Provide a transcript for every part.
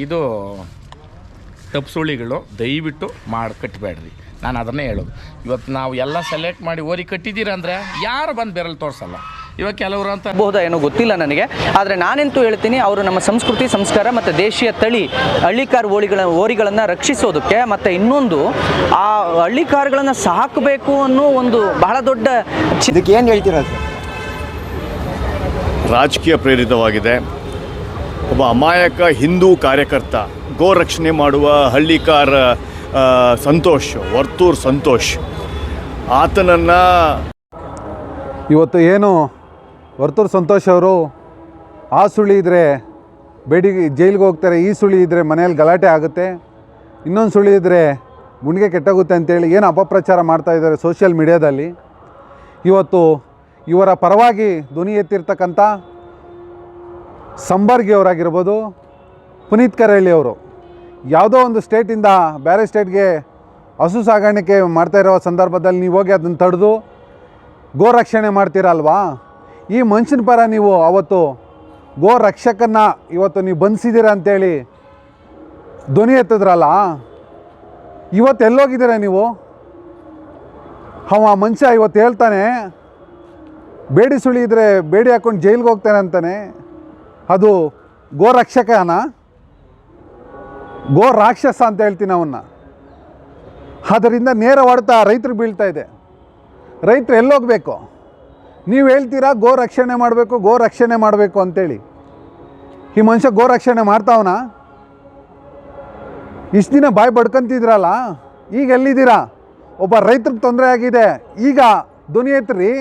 ಇದು ತಪ್ಪುಸುಳಿಗಳು ದಯವಿಟ್ಟು ಮಾಡಿ ಕಟ್ಟಬೇಡ್ರಿ. ನಾನು ಅದನ್ನೇ ಹೇಳೋದು. ಇವತ್ತು ನಾವು ಎಲ್ಲ ಸೆಲೆಕ್ಟ್ ಮಾಡಿ ಓರಿ ಕಟ್ಟಿದ್ದೀರ ಅಂದರೆ ಯಾರು ಬಂದು ಬೆರಳು ತೋರಿಸಲ್ಲ. ಇವಾಗ ಕೆಲವರು ಅಂತ ಬಹುದಾ ಏನೋ ಗೊತ್ತಿಲ್ಲ ನನಗೆ, ಆದರೆ ನಾನೆಂತೂ ಹೇಳ್ತೀನಿ, ಅವರು ನಮ್ಮ ಸಂಸ್ಕೃತಿ ಸಂಸ್ಕಾರ ಮತ್ತು ದೇಶೀಯ ತಳಿ ಹಳ್ಳಿಕಾರ್ ಓರಿಗಳನ್ನು ರಕ್ಷಿಸೋದಕ್ಕೆ ಮತ್ತು ಇನ್ನೊಂದು ಆ ಹಳ್ಳಿಕಾರ್ಗಳನ್ನು ಸಾಕಬೇಕು ಅನ್ನೋ ಒಂದು ಬಹಳ ದೊಡ್ಡ ಇದಕ್ಕೆ ಏನು ಹೇಳ್ತೀರಾ ಸರ್? ರಾಜಕೀಯ ಪ್ರೇರಿತವಾಗಿದೆ. ಒಬ್ಬ ಅಮಾಯಕ ಹಿಂದೂ ಕಾರ್ಯಕರ್ತ ಗೋ ರಕ್ಷಣೆ ಮಾಡುವ ಹಳ್ಳಿಕಾರ ಸಂತೋಷ್, ವರ್ತೂರ್ ಸಂತೋಷ್, ಆತನನ್ನು ಇವತ್ತು ಏನು ವರ್ತೂರ್ ಸಂತೋಷ್ ಅವರು ಆ ಸುಳಿ ಇದ್ದರೆ ಜೈಲಿಗೆ ಹೋಗ್ತಾರೆ, ಈ ಸುಳಿ ಇದ್ದರೆ ಮನೆಯಲ್ಲಿ ಗಲಾಟೆ ಆಗುತ್ತೆ, ಇನ್ನೊಂದು ಸುಳಿ ಇದ್ದರೆ ಗುಂಡಿಗೆ ಕೆಟ್ಟೋಗುತ್ತೆ ಅಂತೇಳಿ ಏನು ಅಪಪ್ರಚಾರ ಮಾಡ್ತಾಯಿದ್ದಾರೆ ಸೋಷಿಯಲ್ ಮೀಡಿಯಾದಲ್ಲಿ. ಇವತ್ತು ಇವರ ಪರವಾಗಿ ಧ್ವನಿ ಎತ್ತಿರ್ತಕ್ಕಂಥ ಸಂಬರ್ಗಿ ಅವರಾಗಿರ್ಬೋದು, ಪುನೀತ್ ಕರಳಿ ಅವರು ಯಾವುದೋ ಒಂದು ಸ್ಟೇಟಿಂದ ಬೇರೆ ಸ್ಟೇಟ್ಗೆ ಹಸು ಸಾಗಾಣಿಕೆ ಮಾಡ್ತಾಯಿರೋ ಸಂದರ್ಭದಲ್ಲಿ ನೀವು ಹೋಗಿ ಅದನ್ನು ತಡೆದು ಗೋ ರಕ್ಷಣೆ ಮಾಡ್ತೀರಲ್ವಾ, ಈ ಮನುಷ್ಯನ ಪರ ನೀವು ಅವತ್ತು ಗೋ ರಕ್ಷಕನ್ನು ಇವತ್ತು ನೀವು ಬಂಧಿಸಿದ್ದೀರ ಅಂಥೇಳಿ ಧ್ವನಿ ಎತ್ತಿದ್ರಲ್ಲ, ಇವತ್ತು ಎಲ್ಲೋಗಿದ್ದೀರ ನೀವು? ಆ ಮನುಷ್ಯ ಇವತ್ತು ಹೇಳ್ತಾನೆ ಬೇಡಿ ಸುಳಿ ಇದ್ದರೆ ಬೇಡಿ ಹಾಕ್ಕೊಂಡು ಜೈಲಿಗೆ ಹೋಗ್ತಾನೆ ಅಂತಾನೆ. ಅದು ಗೋ ರಕ್ಷಕನ? ಗೋ ರಾಕ್ಷಸ ಅಂತ ಹೇಳ್ತೀನಿ ಅವನ್ನ. ಅದರಿಂದ ನೇರ ಹೊಡೆತ ರೈತರು ಬೀಳ್ತಾ ಇದೆ. ರೈತರು ಎಲ್ಲೋಗಬೇಕು? ನೀವು ಹೇಳ್ತೀರಾ ಗೋ ರಕ್ಷಣೆ ಮಾಡಬೇಕು, ಗೋ ರಕ್ಷಣೆ ಮಾಡಬೇಕು ಅಂತೇಳಿ. ಈ ಮನುಷ್ಯ ಗೋ ರಕ್ಷಣೆ ಮಾಡ್ತಾವನ? ಇಷ್ಟು ದಿನ ಬಾಯಿ ಬಡ್ಕೊಂತಿದ್ರಲ್ಲ, ಈಗ ಎಲ್ಲಿದ್ದೀರಾ? ಒಬ್ಬ ರೈತರಿಗೆ ತೊಂದರೆ ಆಗಿದೆ, ಈಗ ಧ್ವನಿ ಎತ್ತಿರಿ.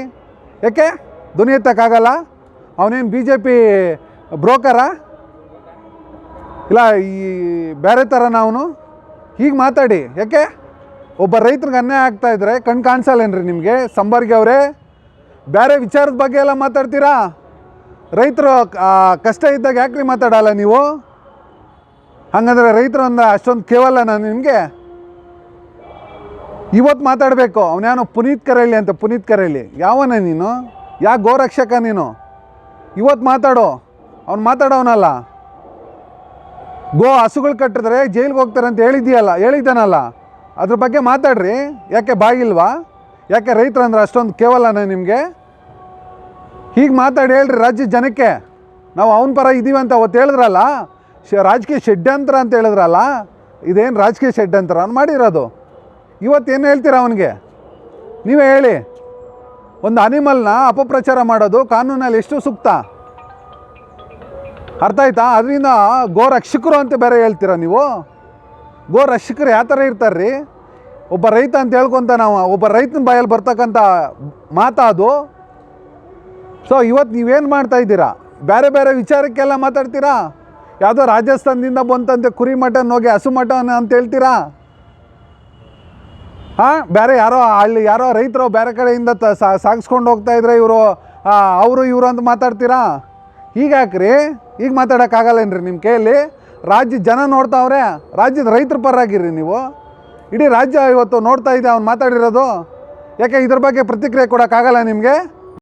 ಯಾಕೆ ಧ್ವನಿ ಎತ್ತಕ್ಕಾಗಲ್ಲ? ಅವನೇನು BJP ಬ್ರೋಕರಾ? ಇಲ್ಲ ಈ ಬೇರೆ ಥರನ ಅವನು? ಹೀಗೆ ಮಾತಾಡಿ. ಯಾಕೆ? ಒಬ್ಬ ರೈತರಿಗೆ ಅನ್ಯಾಯ ಆಗ್ತಾಯಿದ್ರೆ ಕಣ್ಣು ಕಾಣಿಸಲ್ಲೇನ್ರಿ ನಿಮಗೆ? ಸಂಬರ್ಗಿ ಅವರೇ, ಬೇರೆ ವಿಚಾರದ ಬಗ್ಗೆ ಎಲ್ಲ ಮಾತಾಡ್ತೀರಾ, ರೈತರು ಕಷ್ಟ ಇದ್ದಾಗ ಯಾಕ್ರಿ ಮಾತಾಡಲ್ಲ ನೀವು? ಹಾಗಂದ್ರೆ ರೈತರು ಅಂದ ಅಷ್ಟೊಂದು ಕೇವಲ ನಾನು ನಿಮಗೆ ಇವತ್ತು ಮಾತಾಡಬೇಕು. ಅವನೇನೋ ಪುನೀತ್ ಕರಳಿ ಅಂತ. ಪುನೀತ್ ಕರಳಿ ಯಾವನ ನೀನು? ಯಾಕೆ ಗೋ ರಕ್ಷಕ ನೀನು? ಇವತ್ತು ಮಾತಾಡೋ. ಅವ್ನು ಮಾತಾಡೋನಲ್ಲ. ಗೋ ಹಸುಗಳು ಕಟ್ಟಿದ್ರೆ ಜೈಲಿಗೆ ಹೋಗ್ತಾರೆ ಅಂತ ಹೇಳಿದ್ದಾನಲ್ಲ, ಅದ್ರ ಬಗ್ಗೆ ಮಾತಾಡ್ರಿ. ಯಾಕೆ ಬಾಗಿಲ್ವಾ? ಯಾಕೆ ರೈತರು ಅಂದ್ರೆ ಅಷ್ಟೊಂದು ಕೇವಲನ ನಿಮಗೆ? ಹೀಗೆ ಮಾತಾಡಿ ಹೇಳ್ರಿ ರಾಜ್ಯದ ಜನಕ್ಕೆ. ನಾವು ಅವನ ಪರ ಇದ್ದೀವಿ ಅಂತ ಅವತ್ತು ಹೇಳಿದ್ರಲ್ಲ, ರಾಜಕೀಯ ಷಡ್ಯಂತ್ರ ಅಂತ ಹೇಳಿದ್ರಲ್ಲ, ಇದೇನು ರಾಜಕೀಯ ಷಡ್ಯಂತ್ರ ಅವ್ನು ಮಾಡಿರೋದು? ಇವತ್ತೇನು ಹೇಳ್ತೀರ ಅವನಿಗೆ? ನೀವೇ ಹೇಳಿ. ಒಂದು ಅನಿಮಲ್ನ ಅಪಪ್ರಚಾರ ಮಾಡೋದು ಕಾನೂನಲ್ಲಿ ಎಷ್ಟು ಸೂಕ್ತ? ಅರ್ಥ ಆಯ್ತಾ? ಅದರಿಂದ ಗೋ ರಕ್ಷಕರು ಅಂತ ಬೇರೆ ಹೇಳ್ತೀರ ನೀವು. ಗೋ ರಕ್ಷಕರು ಯಾವ ಥರ ಇರ್ತಾರ್ರಿ? ಒಬ್ಬ ರೈತ ಅಂತ ಹೇಳ್ಕೊಂತ ನಾವು ಒಬ್ಬ ರೈತನ ಬಾಯಲ್ಲಿ ಬರ್ತಕ್ಕಂಥ ಮಾತಾ ಅದು. ಸೊ ಇವತ್ತು ನೀವೇನು ಮಾಡ್ತಾಯಿದ್ದೀರಾ? ಬೇರೆ ಬೇರೆ ವಿಚಾರಕ್ಕೆಲ್ಲ ಮಾತಾಡ್ತೀರಾ. ಯಾವುದೋ ರಾಜಸ್ಥಾನದಿಂದ ಬಂತಂತೆ ಕುರಿ ಮಟನ್ ಹೋಗಿ ಹಸು ಮಟನ್ ಅಂತ ಹೇಳ್ತೀರಾ. ಬೇರೆ ಯಾರೋ ರೈತರು ಬೇರೆ ಕಡೆಯಿಂದ ಸಾಗಿಸ್ಕೊಂಡು ಹೋಗ್ತಾಯಿದ್ರೆ ಇವರು ಅಂತ ಮಾತಾಡ್ತೀರಾ. ಹೀಗಾಕ್ರಿ, ಈಗ ಮಾತಾಡೋಕ್ಕಾಗಲ್ಲೇನ್ರಿ ನಿಮ್ಮ ಕೈಯಲ್ಲಿ? ರಾಜ್ಯದ ಜನ ನೋಡ್ತಾವ್ರೆ, ರಾಜ್ಯದ ರೈತರ ಪರಾಗಿರ್ರಿ ನೀವು. ಇಡೀ ರಾಜ್ಯ ಇವತ್ತು ನೋಡ್ತಾ ಇದೆ ಅವ್ನು ಮಾತಾಡಿರೋದು. ಯಾಕೆ ಇದ್ರ ಬಗ್ಗೆ ಪ್ರತಿಕ್ರಿಯೆ ಕೊಡೋಕ್ಕಾಗಲ್ಲ ನಿಮಗೆ?